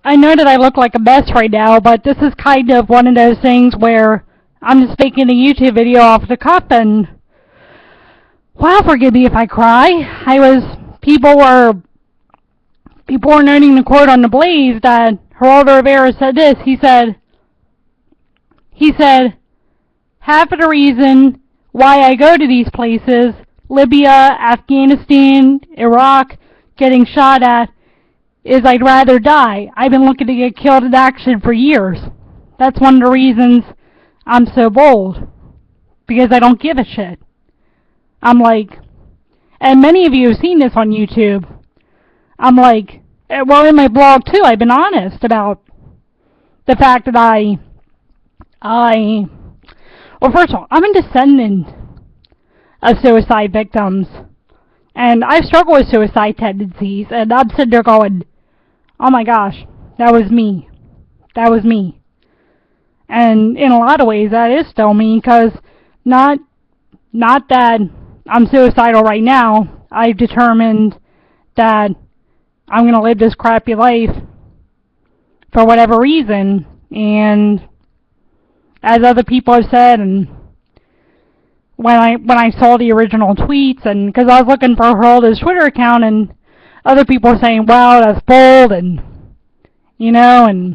I know that I look like a mess right now, but this is kind of one of those things where I'm just making a YouTube video off the cuff, and wow, forgive me if I cry. People were noting the quote on the Blaze that Geraldo Rivera said this. He said, half of the reason why I go to these places, Libya, Afghanistan, Iraq, getting shot at, is I'd rather die. I've been looking to get killed in action for years. That's one of the reasons I'm so bold. Because I don't give a shit. I'm like, and many of you have seen this on YouTube. I'm like, well, in my blog too, I've been honest about the fact that well, first of all, I'm a descendant of suicide victims. And I struggle with suicide tendencies, and I'm sitting there going, oh my gosh, that was me. That was me. And in a lot of ways, that is still me, because not that I'm suicidal right now. I've determined that I'm going to live this crappy life for whatever reason. And as other people have said, and when I saw the original tweets, and because I was looking for Geraldo's Twitter account, and other people were saying, wow, that's bold, and, and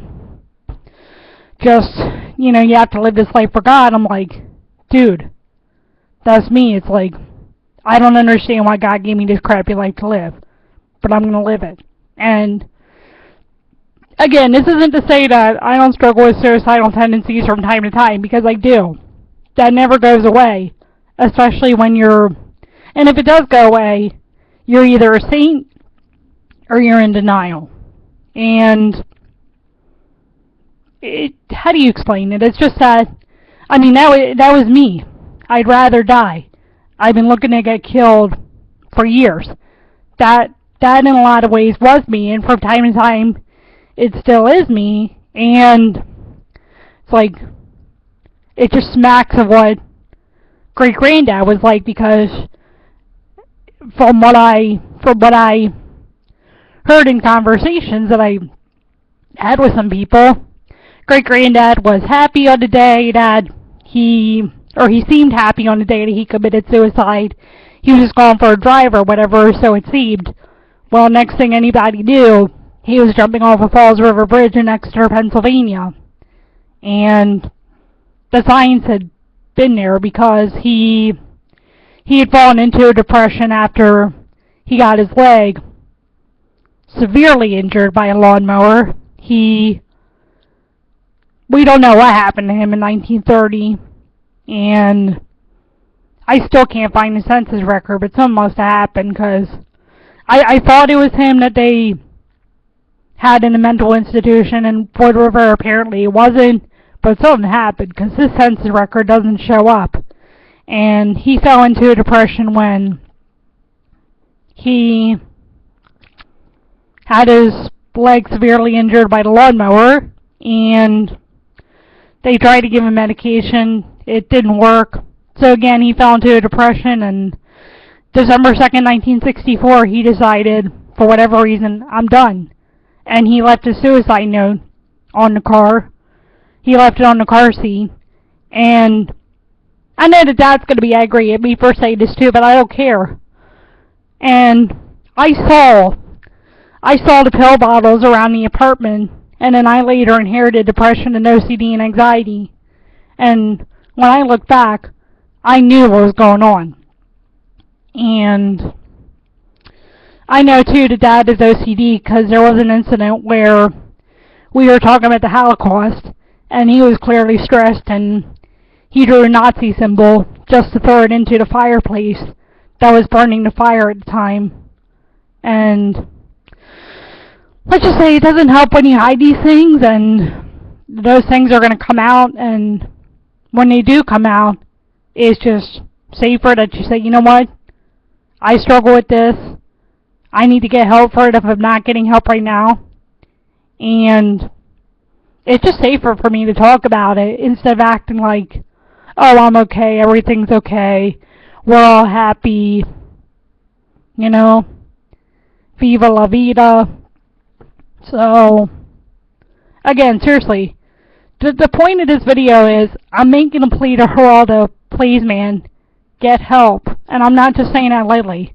just, you have to live this life for God. I'm like, dude, that's me. It's like, I don't understand why God gave me this crappy life to live, but I'm going to live it. And again, this isn't to say that I don't struggle with suicidal tendencies from time to time, because I do. That never goes away, especially when and if it does go away, you're either a saint or you're in denial. And how do you explain it? It's just that, that was me. I'd rather die. I've been looking to get killed for years. That in a lot of ways was me, and from time to time, it still is me, and it's like, it just smacks of what great-granddad was like, because from what I heard in conversations that I had with some people, great-granddad was happy on the day that he seemed happy on the day that he committed suicide. He was just going for a drive or whatever, so it seemed. Well, next thing anybody knew, he was jumping off a Falls River Bridge in Exeter, Pennsylvania. And the signs had been there, because he had fallen into a depression after he got his leg severely injured by a lawnmower. We don't know what happened to him in 1930, and I still can't find the census record, but something must have happened, because I thought it was him that they had in a mental institution, and Fort River apparently it wasn't, but something happened, because his census record doesn't show up. And he fell into a depression when he had his leg severely injured by the lawnmower, and they tried to give him medication. It didn't work. So again, he fell into a depression, and December 2nd, 1964, he decided, for whatever reason, I'm done. And he left a suicide note on the car. He left it on the car seat. And I know that Dad's going to be angry at me for saying this too, but I don't care. And I saw the pill bottles around the apartment, and then I later inherited depression and OCD and anxiety. And when I look back, I knew what was going on. And I know too that Dad is OCD, because there was an incident where we were talking about the Holocaust, and he was clearly stressed, and he drew a Nazi symbol just to throw it into the fireplace that was burning the fire at the time. And let's just say it doesn't help when you hide these things, and those things are going to come out, and when they do come out, it's just safer that you say, you know what, I struggle with this, I need to get help for it if I'm not getting help right now. And it's just safer for me to talk about it instead of acting like, oh, I'm okay, everything's okay, we're all happy, viva la vida. So, Again, seriously, the point of this video is I'm making a plea to Geraldo, please, man, get help. And I'm not just saying that lightly.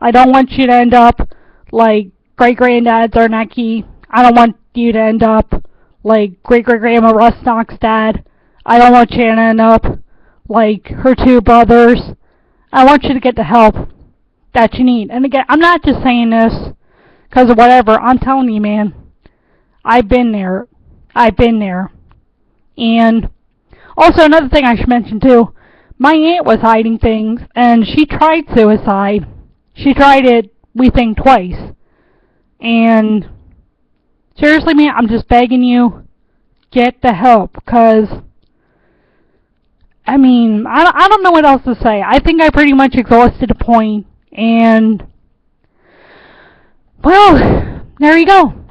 I don't want you to end up like great-granddad Zarnecki. I don't want you to end up like great-great-grandma Rustock's dad. I don't want you to end up like her two brothers. I want you to get the help that you need. And again, I'm not just saying this because of whatever. I'm telling you, man, I've been there. I've been there. And also another thing I should mention too, my aunt was hiding things and she tried suicide. She tried it, we think, twice. And seriously, man, I'm just begging you, get the help, because I mean, I don't know what else to say. I think I pretty much exhausted the point, and well, there you go.